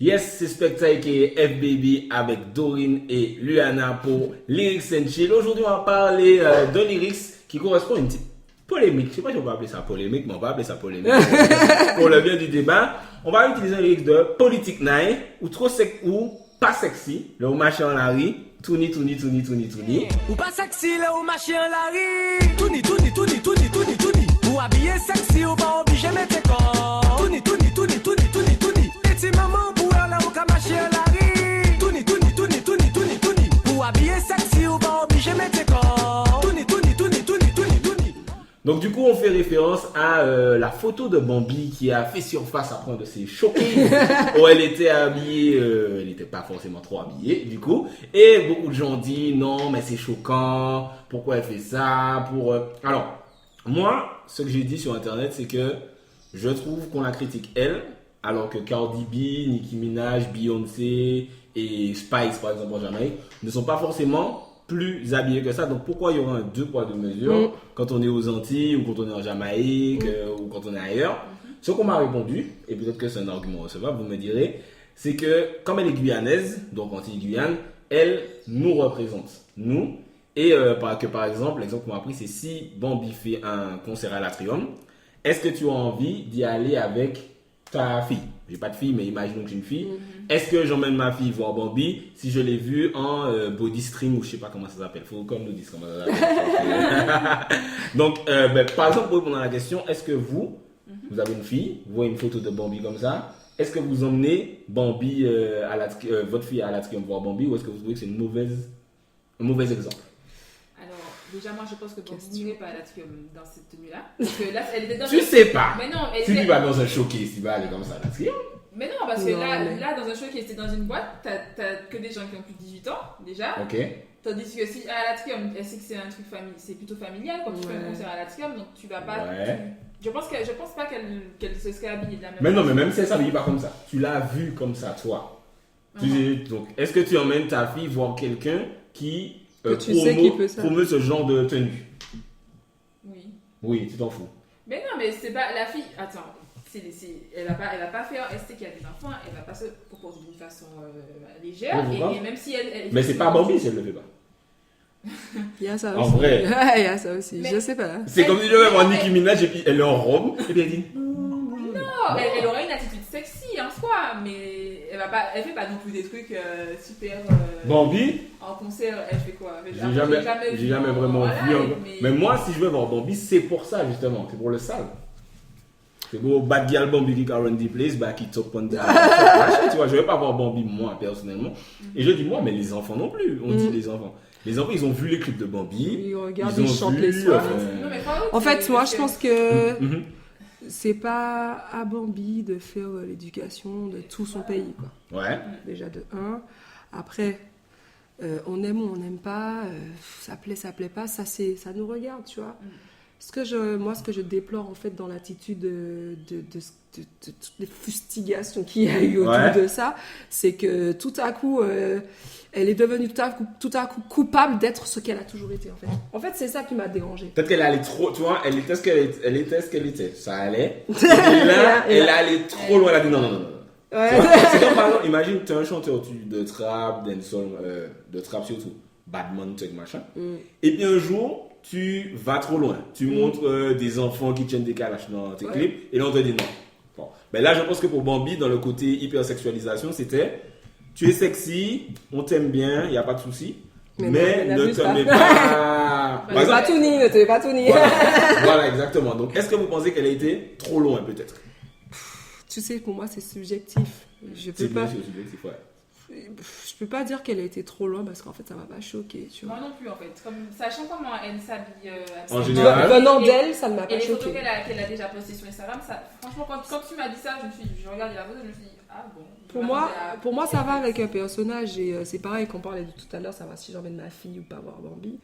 Yes, c'est Spectre qui est F-Baby avec Dorine et Luana pour Lyrics and Chill. Aujourd'hui, on va parler de lyrics qui correspond à une petite polémique. Je sais pas si on va appeler ça polémique, mais on va appeler ça polémique. Pour le bien du débat, on va utiliser un lyrics de Politique 9 ou trop sec ou pas sexy. Le machin en la rue. Touni. Ou pas sexy, le ou machin en la rue. Touni. Ou habillé sexy, ou pas obligé mettre tes corps. Touni. Et si maman pour elle, ou ka machin en la rue. Touni. Ou habillé sexy, ou pas obligé mettre tes corps. Touni. Donc du coup, on fait référence à la photo de Bambi qui a fait surface après un de ses showcases où elle était habillée, elle n'était pas forcément trop habillée du coup. Et beaucoup de gens disent non, mais c'est choquant, pourquoi elle fait ça Alors, moi, ce que j'ai dit sur internet, c'est que je trouve qu'on la critique elle, alors que Cardi B, Nicki Minaj, Beyoncé et Spice par exemple en Jamaïque ne sont pas forcément plus habillés que ça. Donc pourquoi il y aura un 2 poids 2 mesures quand on est aux Antilles ou quand on est en Jamaïque ou quand on est ailleurs. Ce qu'on m'a répondu, et peut-être que c'est un argument recevable, vous me direz, c'est que comme elle est guyanaise, donc Antilles-Guyane, elle nous représente, nous. Et par exemple, l'exemple qu'on m'a pris, c'est si Bambi fait un concert à l'Atrium, est-ce que tu as envie d'y aller avec ta fille? J'ai pas de fille, mais imaginons que j'ai une fille. Est-ce que j'emmène ma fille voir Bambi si je l'ai vue en body string ou je sais pas comment ça s'appelle? Faut qu'on nous dise comment ça s'appelle. Donc, par exemple, pour répondre à la question, est-ce que vous avez une fille, vous voyez une photo de Bambi comme ça, est-ce que vous emmenez Bambi votre fille à l'Atrium voir Bambi ou est-ce que vous trouvez que c'est un mauvais exemple? Déjà, moi, je pense que Bambi n'irait pas à l'Atrium dans cette tenue-là. Parce que là, elle était dans Tu sais pas. Mais non, elle tu était... lui vas dans un showcase, tu vas aller comme ça à l'Atrium. Mais non, parce que là, dans un show qui était dans une boîte, t'as que des gens qui ont plus de 18 ans, déjà. Ok. Tandis que si à l'Atrium, elle sait que c'est un truc c'est plutôt familial, quand tu fais un concert à l'Atrium, donc tu vas pas... Je pense pas qu'elle se serait habillée de la même Mais non, façon. mais même si elle s'habille pas comme ça, tu l'as vue comme ça, toi. Donc, est-ce que tu emmènes ta fille voir quelqu'un qui promeut ce genre de tenue? Oui, tu t'en fous. Mais non, mais c'est pas la fille. Attends, elle va pas faire. Elle sait qu'il y a des enfants, elle va pas se comporter d'une façon légère. Et même si elle mais c'est pas Bambi si elle le fait pas. Il y a ça aussi. En vrai. Ouais, il y a ça aussi. Mais je sais pas. C'est comme si je vais voir Nicki Minaj et puis elle est en robe et puis elle dit. Non, elle aurait une attitude sexy en soi, mais elle fait pas non plus des trucs super. Bambi. En concert, elle fait quoi? J'ai jamais vraiment vu. Mais moi, si je veux voir Bambi, c'est pour ça justement, c'est pour le sale. C'est pour Bad Girl Bambi qui run the place, qui top on the. Tu vois, je vais pas voir Bambi moi personnellement. Et je dis moi, mais les enfants non plus. On dit les enfants. Les enfants, ils ont vu les clips de Bambi. Ils regardent, ils chantent les soirs. En fait, moi, je pense que c'est pas à Bambi de faire l'éducation de tout son pays, quoi. Ouais. Déjà de 1. Après, on aime ou on n'aime pas, ça plaît pas, ça nous regarde, tu vois. Ce que je déplore en fait dans l'attitude de toutes les fustigations qu'il y a eu autour de ça, c'est que tout à coup, elle est devenue tout à coup coupable d'être ce qu'elle a toujours été en fait. En fait, c'est ça qui m'a dérangée. Peut-être qu'elle allait trop, tu vois, elle était ce qu'elle était. Ça allait. Et là, elle allait trop loin. Elle a dit non. Ouais. C'est comme par exemple, imagine, tu es un chanteur de trap, dancehall, de trap surtout, Badman, truc machin. Et puis un jour, tu vas trop loin. Tu montres des enfants qui tiennent des calaches dans tes clips et là on te dit non. Bon. Ben là, je pense que pour Bambi, dans le côté hypersexualisation, c'était tu es sexy, on t'aime bien, il n'y a pas de souci. Mais ne te mets pas. Ne te mets pas tout nier. Voilà, exactement. Donc, est-ce que vous pensez qu'elle a été trop loin, peut-être? Tu sais, pour moi, c'est subjectif. Je peux pas. C'est subjectif, ouais. Je peux pas dire qu'elle a été trop loin parce qu'en fait, ça m'a pas choqué, tu vois. Moi non plus, en fait. Sachant comment elle s'habille. En général. Venant d'elle, ça ne m'a pas choqué. Et les choqué. photos qu'elle a déjà postées sur Instagram, franchement, quand tu m'as dit ça, je regardais la photo, je me suis dit, ah bon. Pour moi, ça va avec un personnage et c'est pareil qu'on parlait de tout à l'heure, ça va si j'emmène ma fille ou pas voir Bambi.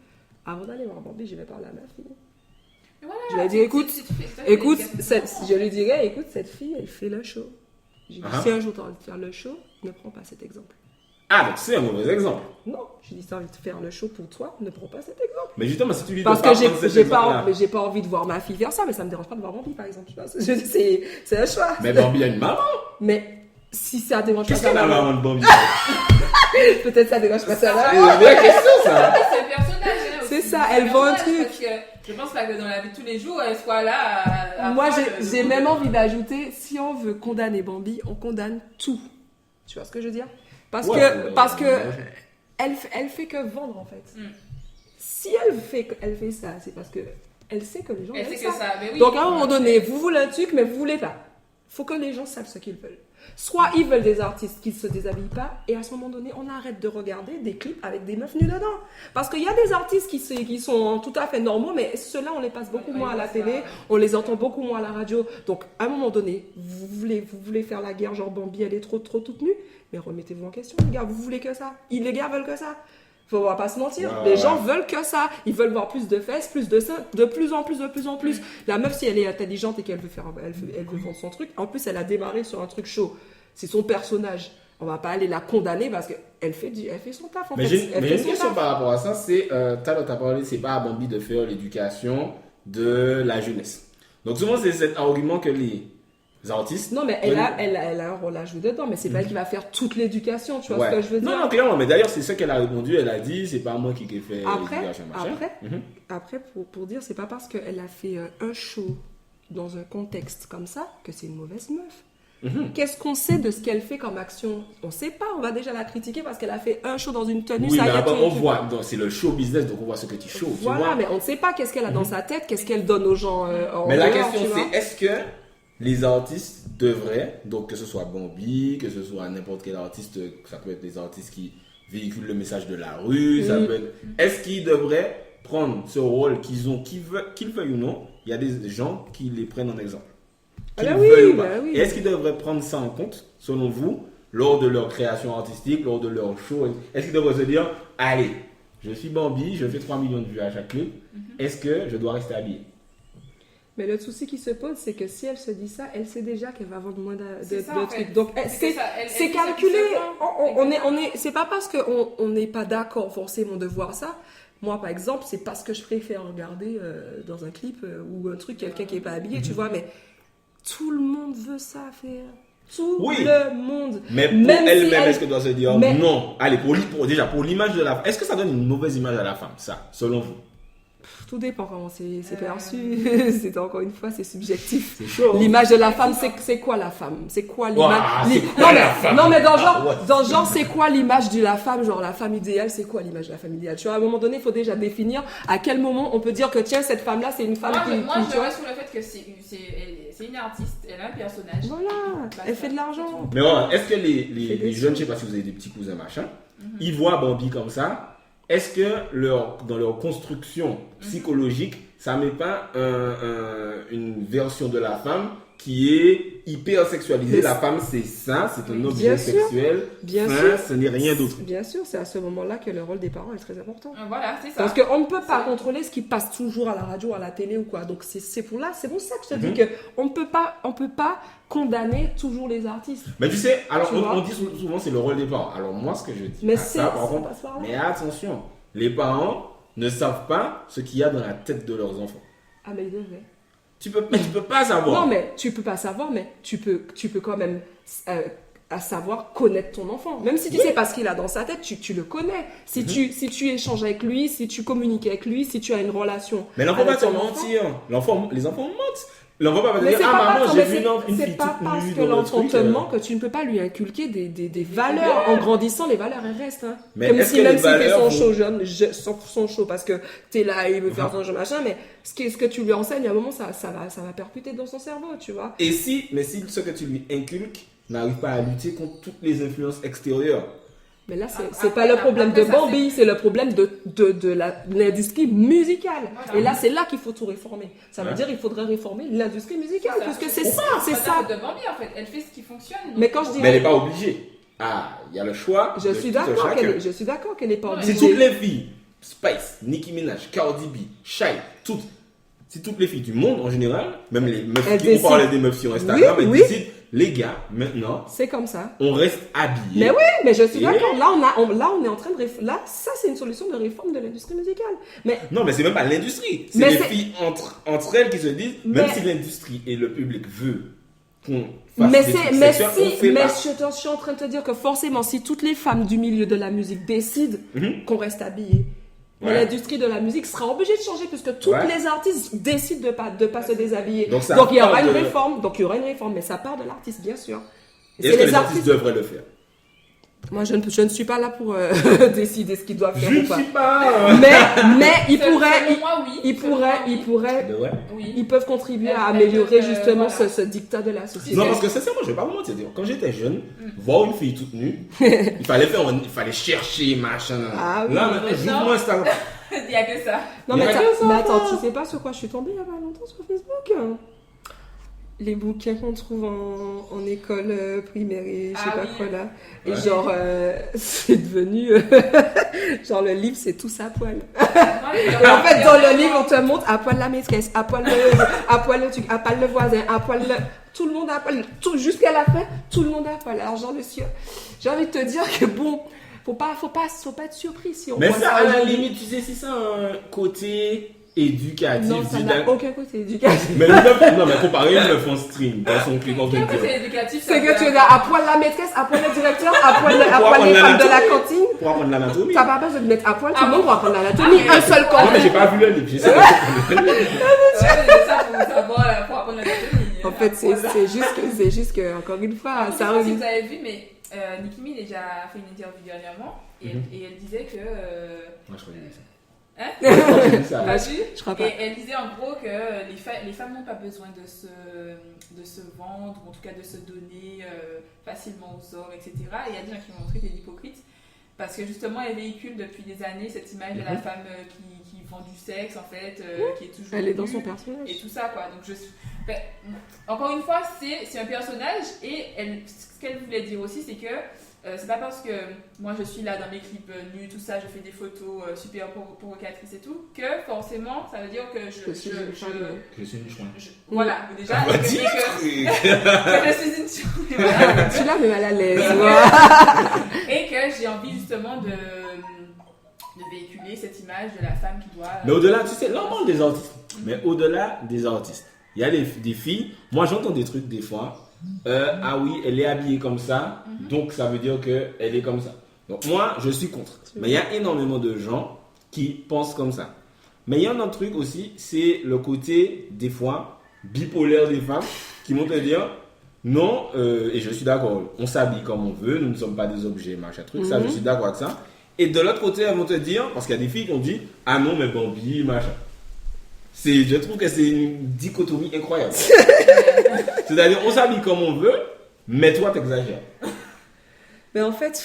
Avant d'aller voir Bambi, je vais parler à ma fille. Voilà, je vais dire, écoute, je lui dirais, écoute, cette fille, elle fait le show. J'ai dit, si un jour tu as envie de faire le show, ne prends pas cet exemple. Ah, donc c'est un mauvais exemple. Non, j'ai dit, si tu as envie de faire le show pour toi, ne prends pas cet exemple. Mais justement, si tu lui parce que j'ai pas envie de voir ma fille faire ça, mais ça me dérange pas de voir Bambi, par exemple. C'est un choix. Mais Bambi a une maman. Mais Si ça dérange pas Qu'est-ce sa qu'elle a maman. maman de Bambi? Peut-être ça dérange pas sa C'est maman. une vraie question, ça. C'est le personnage. Hein, aussi. C'est ça, C'est elle le vend un personnage, truc. Parce que je pense pas que dans la vie de tous les jours, elle soit là. Moi, j'ai même envie d'ajouter, si on veut condamner Bambi, on condamne tout. Tu vois ce que je veux dire? Parce que elle fait que vendre en fait. Si elle fait ça, c'est parce que elle sait que les gens Elle aiment sait ça. que ça. Mais oui, Donc à un moment donné, vous voulez un truc, mais vous voulez pas. Faut que les gens savent ce qu'ils veulent. Soit ils veulent des artistes qui ne se déshabillent pas, et à ce moment donné, on arrête de regarder des clips avec des meufs nues dedans. Parce qu'il y a des artistes qui sont tout à fait normaux, mais ceux-là, on les passe beaucoup moins à la télé, on les entend beaucoup moins à la radio. Donc à un moment donné, vous voulez faire la guerre, genre Bambi, elle est trop toute nue, mais remettez-vous en question, les gars, vous voulez que ça. Les gars veulent que ça. On va pas se mentir, les gens veulent que ça. Ils veulent voir plus de fesses, plus de seins, de plus en plus. La meuf, si elle est intelligente et qu'elle veut elle veut vendre son truc, en plus elle a démarré sur un truc chaud. C'est son personnage. On va pas aller la condamner parce qu'elle fait son taf en Mais fait. j'ai une question par rapport à ça, c'est, t'as parlé, c'est pas à Bambi de faire l'éducation de la jeunesse. Donc souvent c'est cet argument que les artistes... Non mais elle a un rôle à jouer dedans, mais c'est pas elle qui va faire toute l'éducation, tu vois ce que je veux dire. Non, clairement, mais d'ailleurs c'est ça qu'elle a répondu, elle a dit, c'est pas moi qui ai fait l'éducation, machin. Après pour dire, c'est pas parce qu'elle a fait un show dans un contexte comme ça que c'est une mauvaise meuf. Qu'est-ce qu'on sait de ce qu'elle fait comme action? On sait pas, on va déjà la critiquer parce qu'elle a fait un show dans une tenue. Oui, ça mais y est, après, on voit, c'est le show business, donc on voit ce que tu show. Voilà, tu vois? mais on ne sait pas qu'est-ce qu'elle a dans sa tête, qu'est-ce qu'elle donne aux gens en Mais la dehors, question tu vois. c'est, est-ce que les artistes devraient, donc que ce soit Bambi, que ce soit n'importe quel artiste, ça peut être des artistes qui véhiculent le message de la rue, ça peut être... Est-ce qu'ils devraient prendre ce rôle qu'ils ont, qu'ils veuillent ou non? Il y a des gens qui les prennent en exemple. Qu'ils veuillent ou pas. Et est-ce qu'ils devraient prendre ça en compte, selon vous, lors de leur création artistique, lors de leur show? Est-ce qu'ils devraient se dire, allez, je suis Bambi, je fais 3 millions de vues à chaque clip, est-ce que je dois rester habillé? Mais le souci qui se pose, c'est que si elle se dit ça, elle sait déjà qu'elle va vendre moins de en fait. trucs. Donc c'est calculé. C'est pas parce qu'on n'est pas d'accord forcément de voir ça. Moi, par exemple, c'est parce que je préfère regarder dans un clip ou un truc quelqu'un qui est pas habillé, tu vois. Mais tout le monde veut ça faire. Tout le monde. Mais pour elle-même, est-ce qu'elle doit se dire non? Allez, pour l'image de la femme, est-ce que ça donne une mauvaise image à la femme, ça, selon vous? Tout dépend comment c'est perçu. C'est encore une fois, c'est subjectif. C'est chaud. L'image de la femme, c'est quoi la femme? C'est quoi l'image? Femme? Non mais dans le genre, c'est quoi l'image de la femme? Genre la femme idéale, c'est quoi l'image de la femme idéale? Tu vois, à un moment donné, il faut déjà définir à quel moment on peut dire que tiens, cette femme-là, c'est une femme Moi, qui je reste sur le fait que c'est une artiste, elle a un personnage. Voilà, elle fait de l'argent. Mais voilà, est-ce que les jeunes, je sais pas si vous avez des petits cousins machin, ils voient Bambi comme ça? Est-ce que dans leur construction psychologique, ça met pas une version de la femme qui est hyper sexualisée? La femme, c'est ça, c'est un objet sexuel. Bien sûr. Ce n'est rien d'autre. Bien sûr, c'est à ce moment-là que le rôle des parents est très important. Voilà, c'est ça. Parce qu'on ne peut pas contrôler ce qui passe toujours à la radio, à la télé ou quoi. Donc c'est pour ça que je te dis qu'on ne peut pas condamner toujours les artistes. Mais tu sais, alors on dit souvent c'est le rôle des parents. Alors moi, ce que je dis, mais attention, les parents ne savent pas ce qu'il y a dans la tête de leurs enfants. Ah mais ils devraient. Tu peux pas savoir. Non mais tu peux pas savoir, mais tu peux quand même à savoir connaître ton enfant. Même si tu sais pas ce qu'il a dans sa tête, tu le connais. Si tu échanges avec lui, si tu communiques avec lui, si tu as une relation. Mais l'enfant va te mentir. Les enfants mentent. L'enfant va te dire maman, j'ai vu une fille c'est pas toute parce nue que dans le l'enfant truc, te ment que tu ne peux pas lui inculquer des valeurs. En grandissant, les valeurs elles restent. Hein. Mais comme est-ce si que même les s'il fait valeurs son show parce que t'es là et il veut faire son jeu machin, mais ce que tu lui enseignes à un moment ça va percuter dans son cerveau, tu vois. Et si ce que tu lui inculques n'arrive pas à lutter contre toutes les influences extérieures? Mais là, c'est pas le problème de Bambi, c'est le problème de l'industrie musicale. Voilà. Et là, c'est là qu'il faut tout réformer. Ça veut dire qu'il faudrait réformer l'industrie musicale, puisque c'est ça. De Bambi, en fait, elle fait ce qui fonctionne. Mais quand je dis, mais elle n'est pas obligée. Ah, il y a le choix. Je suis d'accord qu'elle n'est pas obligée. C'est toutes les filles, Spice, Nicki Minaj, Cardi B, Shai, c'est toutes les filles du monde en général, même les meufs on parlait des meufs sur Instagram, elles décident. Les gars, maintenant, c'est comme ça. On reste habillés. Mais oui, mais je suis d'accord. Là, on est en train de là, ça c'est une solution de réforme de l'industrie musicale. Mais non, mais c'est même pas l'industrie. C'est les filles entre elles qui se disent, même si l'industrie et le public veut qu'on fasse Mais des trucs mais sexuels, on si, fait mais pas. je suis en train de te dire que forcément, si toutes les femmes du milieu de la musique décident qu'on reste habillées, Ouais. l'industrie de la musique sera obligée de changer puisque tous Ouais. les artistes décident de pas se déshabiller. Donc, ça Donc il y aura part une de- réforme. Donc il y aura une réforme, mais ça part de l'artiste, bien sûr. Et Est-ce que les artistes devraient le faire? Moi, je ne suis pas là pour décider ce qu'ils doivent faire Je ou ne pas. suis pas. Mais ils Selon pourraient, moi, oui. ils pourraient, Ouais. Oui. ils peuvent contribuer à Elles améliorer peuvent, justement voilà. ce dictat de la société. Non, parce que sincèrement, je vais pas vous mentir. Quand j'étais jeune, voir une fille toute nue, il fallait chercher, machin. Ah oui. Là, maintenant, j'ouvre mon Instagram. Il n'y a que ça. Non, Il y mais, a que ça, mais attends, ça. tu sais pas sur quoi je suis tombée il y a pas longtemps sur Facebook? Les bouquins qu'on trouve en école primaire et je sais Ah pas oui. quoi là. Et Ouais. genre, c'est devenu. genre, le livre, c'est tous à poil. Et en fait, dans le livre, on te montre à poil la maîtresse, à poil le truc, à poil le voisin, à poil le. Tout le monde à poil. Jusqu'à la fin, tout le monde à poil. Alors, genre, monsieur, j'ai envie de te dire que bon. Faut pas être surpris si on Mais voit ça, à la aujourd'hui. limite, tu sais, si c'est un côté éducatif, Non, ça dit n'a d'un- aucun côté éducatif. Mais non, mais comparé, ils le font stream dans son clip en Qu'est-ce que vidéo. c'est éducatif? C'est que tu es là à poil la maîtresse, à poil le directeur, à poil les apprendre femmes de la l'anatomie. cantine. Pour apprendre l'anatomie. T'as pas besoin de mettre à poil tout Ah le monde bon? pour apprendre l'anatomie. Un seul Non, corps. mais j'ai pas vu le livre. J'ai essayé de comprendre le livre. C'est ça pour savoir, pour apprendre l'anatomie. En fait, c'est juste que, encore une fois, Je sais ça pas si revient. vous avez vu, mais Nicki Minaj a déjà fait une interview dernièrement et elle disait que. Moi, je crois que c'est ça. Hein? J'ai vu ça. T'as vu? Je crois pas. Et elle disait en gros que les femmes n'ont pas besoin de se vendre, ou en tout cas de se donner facilement aux hommes, etc. Et il y a des gens qui vont montrer des hypocrites parce que justement elle véhicule depuis des années cette image de la femme qui vend du sexe en fait, qui est toujours Elle est dans nue son personnage. et tout ça quoi. Donc ben, encore une fois c'est un personnage et ce qu'elle voulait dire aussi c'est que c'est pas parce que moi je suis là dans mes clips nus, tout ça, je fais des photos super provocatrices et tout, que forcément ça veut dire que Je suis une chouin. voilà, déjà, Ça va que, dire que je suis une chouine, voilà. Tu l'as, mais mal à l'aise. Et que j'ai envie justement de véhiculer cette image de la femme qui doit. Mais au-delà, tu sais, là on parle des artistes. Mais au-delà des artistes, il y a des filles. Moi j'entends des trucs des fois. Ah oui, elle est habillée comme ça, donc ça veut dire qu'elle est comme ça. Donc moi je suis contre. Mais il y a énormément de gens qui pensent comme ça. Mais il y a un autre truc aussi, c'est le côté des fois bipolaire des femmes qui vont te dire non, et je suis d'accord, on s'habille comme on veut, nous ne sommes pas des objets, machin truc, ça je suis d'accord avec ça. Et de l'autre côté, elles vont te dire, parce qu'il y a des filles qui ont dit ah non, mais Bambi, machin. Je trouve que c'est une dichotomie incroyable. C'est-à-dire, on s'habille comme on veut, mais toi, t'exagères. Mais en fait,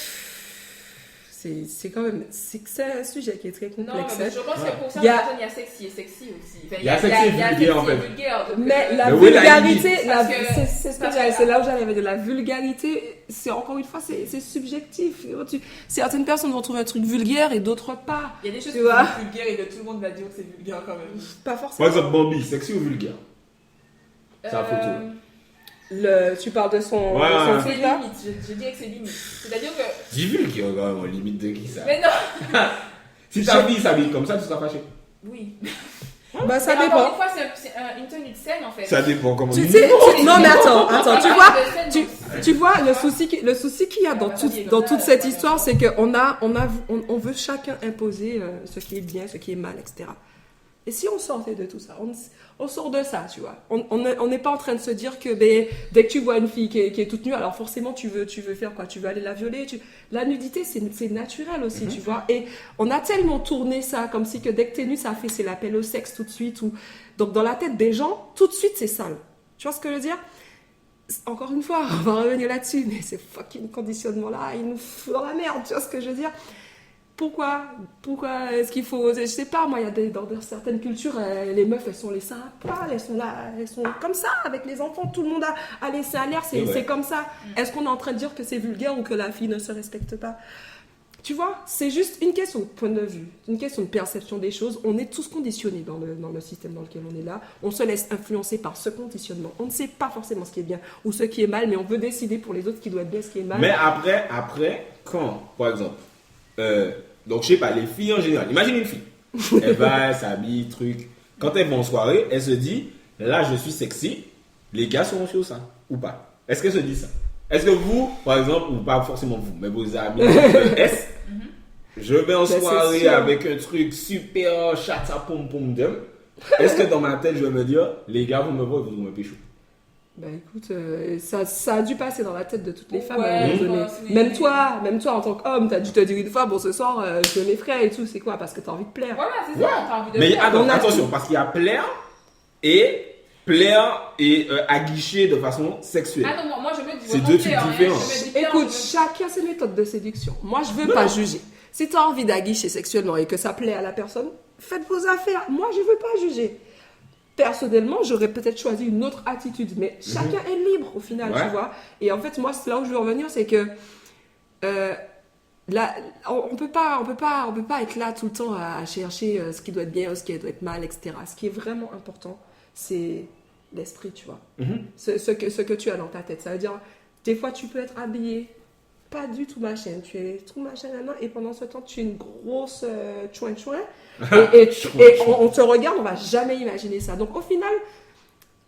c'est quand même. C'est un sujet qui est très Non, complexe. mais je pense que pour ça, Il y a- il y a sexy et sexy aussi. Enfin, Il y a sexy et vulgaire, en fait. vulgaire, donc, Mais la Mais où est la vulgarité, limite Parce que- c'est ce que parce j'allais- que- c'est là où j'allais dire. La vulgarité, c'est encore une fois, c'est subjectif. Certaines personnes vont trouver un truc vulgaire et d'autres pas. il y a des choses Tu qui vois. sont vulgaires et que tout le monde va dire que c'est vulgaire quand même. Pas Par forcément. exemple, Bambi, sexy ou vulgaire? Sa photo. Tu parles de son, Ouais, de son ouais. C'est truc là. limite, je dirais que c'est limite. C'est-à-dire que. Dis vulgaire, quand même, limite de qui ça? Mais non! Si ta fille s'habille comme ça, tu seras fâché. Oui. Bah, ça Mais encore dépend. une fois, c'est une tenue de scène en fait. Ça dépend comment Tu on dit. sais, non mais attends, tu Une vois, tenue de scène, donc- tu vois le souci qu'il y a dans toute cette histoire, c'est qu'on veut chacun imposer ce qui est bien, ce qui est mal, etc. Et si on sortait de tout ça, on sort de ça, tu vois. On n'est pas en train de se dire que dès que tu vois une fille qui est toute nue, alors forcément tu veux faire quoi? Tu veux aller la violer? La nudité, c'est naturel aussi, tu vois. Et on a tellement tourné ça comme si que dès que t'es nu, c'est l'appel au sexe tout de suite. Donc dans la tête des gens, tout de suite c'est sale. Tu vois ce que je veux dire? Encore une fois, on va revenir là-dessus, mais ces fucking conditionnements-là, ils nous foutent dans la merde, tu vois ce que je veux dire? Pourquoi est-ce qu'il faut... Je sais pas, moi, il y a dans certaines cultures, les meufs, elles sont les seins à poil, elles sont là, elles sont comme ça, avec les enfants, tout le monde a les seins à l'air, c'est comme ça. Est-ce qu'on est en train de dire que c'est vulgaire ou que la fille ne se respecte pas? Tu vois, c'est juste une question de point de vue, une question de perception des choses. On est tous conditionnés dans le système dans lequel on est là. On se laisse influencer par ce conditionnement. On ne sait pas forcément ce qui est bien ou ce qui est mal, mais on veut décider pour les autres ce qui doit être bien, ce qui est mal. Mais après, quand, par exemple, donc je sais pas, les filles en général, imagine une fille, elle va, elle s'habille, truc. Quand elle va en soirée, elle se dit, là je suis sexy, les gars seront chauds ça ou pas? Est-ce que je dis ça? Est-ce que vous, par exemple, ou pas forcément vous, mais vos amis, je vais en soirée avec un truc super chata pom pom dem. Est-ce que dans ma tête, je vais me dire, les gars, vous me voient, vous me pécho? Bah écoute, ça a dû passer dans la tête de toutes les femmes Ouais, à un moment je donné. pense, oui. Même toi en tant qu'homme, t'as dû te dire une fois, bon ce soir, je m'effraie et tout, c'est quoi? Parce que t'as envie de plaire. Voilà, c'est Ouais. ça, t'as envie de Mais faire. attention, parce qu'il y a plaire et aguicher de façon sexuelle. Ah non, moi je me dis C'est vraiment deux trucs plaire, hein. différents. Je me dis plaire, Écoute, je me- chacun ses méthodes de séduction. Moi, je veux pas juger. Si t'as envie d'aguicher sexuellement et que ça plaît à la personne, faites vos affaires. Moi, je veux pas juger. Personnellement, j'aurais peut-être choisi une autre attitude, mais chacun est libre au final, Ouais. tu vois. Et en fait, moi, c'est là où je veux revenir, c'est que là, on peut pas être là tout le temps à chercher ce qui doit être bien, ce qui doit être mal, etc. Ce qui est vraiment important, c'est l'esprit, tu vois. Ce que tu as dans ta tête. Ça veut dire, des fois, tu peux être habillé pas du tout machin. Tu es tout machin maintenant, et pendant ce temps, tu es une grosse chouin-chouin. Et on te regarde, on va jamais imaginer ça. Donc, au final,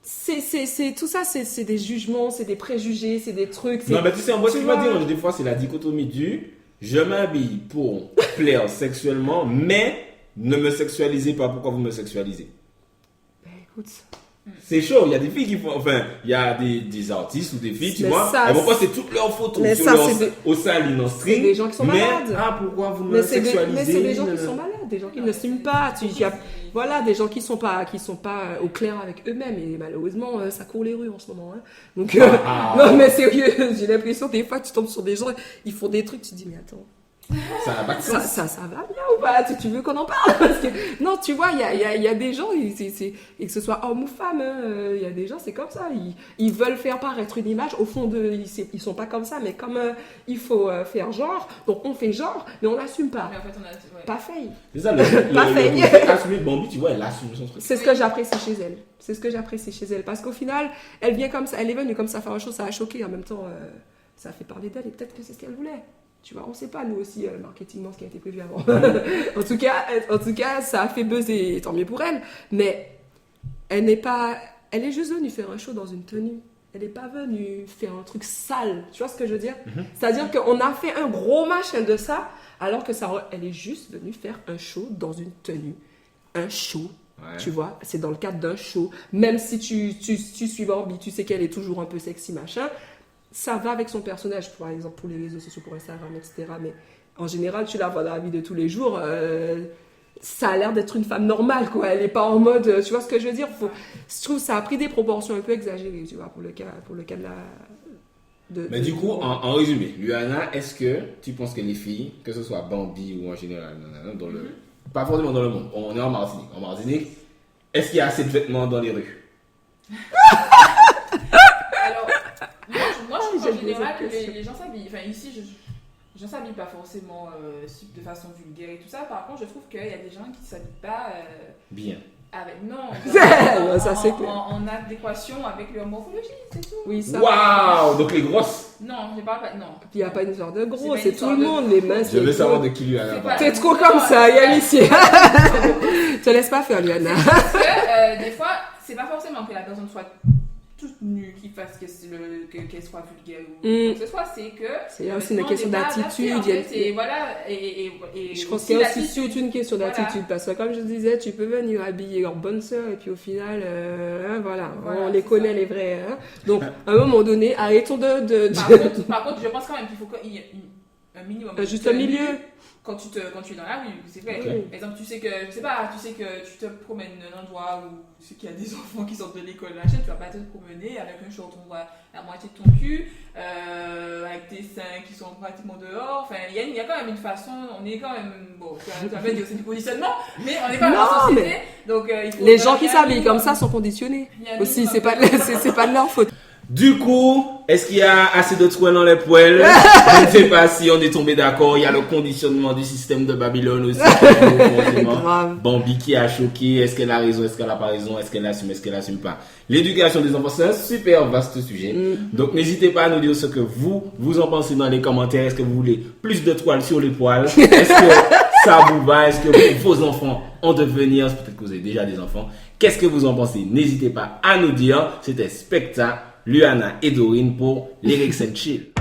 c'est tout ça, c'est des jugements, c'est des préjugés, c'est des trucs. Non, mais tu sais, moi, ce tu qui m'a vois. dit, des fois, c'est la dichotomie du je m'habille pour plaire sexuellement, mais ne me sexualisez pas. Pourquoi vous me sexualisez? Ben, écoute. C'est chaud, il y a des filles qui font, enfin, il y a des artistes ou des filles, tu Mais vois, ça, elles vont poster toutes leurs photos mais sur ça, leur c'est des- au saline en string. c'est des gens qui sont mais, malades. Ah, pourquoi vous me Mais c'est sexualisez? des gens qui sont malades, des gens qui ne s'aiment pas. Voilà, des gens qui sont pas au clair avec eux-mêmes. Et malheureusement, ça court les rues en ce moment. Hein. Donc, non, mais sérieux, j'ai l'impression des fois que tu tombes sur des gens, ils font des trucs, tu te dis, mais attends. Ça n'a pas de sens. Ça va bien ou pas? Tu veux qu'on en parle? Parce que, non, tu vois, il y a des gens, et que ce soit homme ou femme, il y a des gens, c'est comme ça. Ils veulent faire paraître une image. Au fond d'eux, ils sont pas comme ça, mais comme il faut faire genre, donc on fait genre, mais on n'assume pas. Mais en fait, on a. Ouais. Pas faille. C'est ça, le Parfait. côté assumé de Bambi, tu vois, elle assume son truc. C'est ce que j'apprécie chez elle. C'est ce que j'apprécie chez elle. Parce qu'au final, elle vient comme ça, elle est venue comme ça faire une chose, ça a choqué. En même temps, ça a fait parler d'elle et peut-être que c'est ce qu'elle voulait. Tu vois, on sait pas, nous aussi, marketingement, ce qui a été prévu avant. en tout cas, ça a fait buzzer, tant mieux pour elle. Mais elle est juste venue faire un show dans une tenue. Elle n'est pas venue faire un truc sale. Tu vois ce que je veux dire? C'est-à-dire qu'on a fait un gros machin de ça, alors que elle est juste venue faire un show dans une tenue. Un show. Ouais. Tu vois, c'est dans le cadre d'un show. Même si tu suis Bambi, tu sais qu'elle est toujours un peu sexy, machin. Ça va avec son personnage, par exemple, pour les réseaux sociaux, pour Instagram, etc. Mais en général, tu la vois dans la vie de tous les jours, ça a l'air d'être une femme normale, quoi. Elle n'est pas en mode, tu vois ce que je veux dire? Je trouve que ça a pris des proportions un peu exagérées, tu vois, pour le cas de la... Mais du coup, en résumé, Luana, est-ce que tu penses que les filles, que ce soit Bambi ou en général, dans le, pas forcément dans le monde, on est en Martinique. En Martinique, est-ce qu'il y a assez de vêtements dans les rues? Alors, moi je trouve j'aime qu'en bien général, cette question. les gens s'habillent. Enfin, ici, je ne s'habille pas forcément de façon vulgaire et tout ça. Par contre, je trouve qu'il y a des gens qui ne s'habillent pas Bien. avec. Non, Non, ça, c'est clair. en adéquation avec leur morphologie, c'est tout. Oui, ça. Waouh! Donc les grosses. Non, je parle pas. Non. Puis il n'y a pas une histoire de C'est gros, pas c'est une tout le histoire de- monde, les mains, Je veux savoir de qui Luana C'est parle. pas- T'es trop comme ça, Yann ici. Te laisse pas faire, Luana. Parce que des fois, c'est pas forcément que la personne soit toute nue qui fasse qu'elle soit vulgaire ou quoi que ce soit, c'est que C'est aussi une question d'attitude. En fait, et voilà, et Je pense aussi qu'il y a aussi l'attitude. surtout une question Voilà. d'attitude. Parce que comme je disais, tu peux venir habiller en bonne sœur et puis au final, voilà, Voilà, on les c'est connaît ça. les vrais. Hein. Donc, à un moment donné, arrêtons de... Par contre, je pense quand même qu'il faut qu'il y ait un minimum de Juste un tenue milieu. quand tu es dans la rue, c'est vrai. Ok. Par exemple, tu sais que tu te promènes dans un endroit où tu sais qu'il y a des enfants qui sortent de l'école, machin, tu vas pas te promener avec un short, on voit la moitié de ton cul, avec tes seins qui sont pratiquement dehors. Enfin, il y a quand même une façon, on est quand même, bon, tu vas dire c'est du conditionnement, mais on est pas dans la Non, société, donc il faut... Les gens qui il y a un s'habillent minimum. comme ça sont conditionnés. Il y a un Aussi, minimum c'est pas, c'est pas de leur faute. Du coup, est-ce qu'il y a assez de trous dans les poêles? Je ne sais pas si on est tombé d'accord. Il y a le conditionnement du système de Babylone aussi. Grave. Bambi qui a choqué. Est-ce qu'elle a raison? Est-ce qu'elle n'a pas raison? Est-ce qu'elle assume? Est-ce qu'elle assume pas? L'éducation des enfants, c'est un super vaste sujet. Donc, n'hésitez pas à nous dire ce que vous en pensez dans les commentaires. Est-ce que vous voulez plus de toiles sur les poils? Est-ce que Ça vous va? Est-ce que vos enfants en devenir? Peut-être que vous avez déjà des enfants. Qu'est-ce que vous en pensez? N'hésitez pas à nous dire. C'était Specta, Luana et Dorine pour Lyrics and Chill.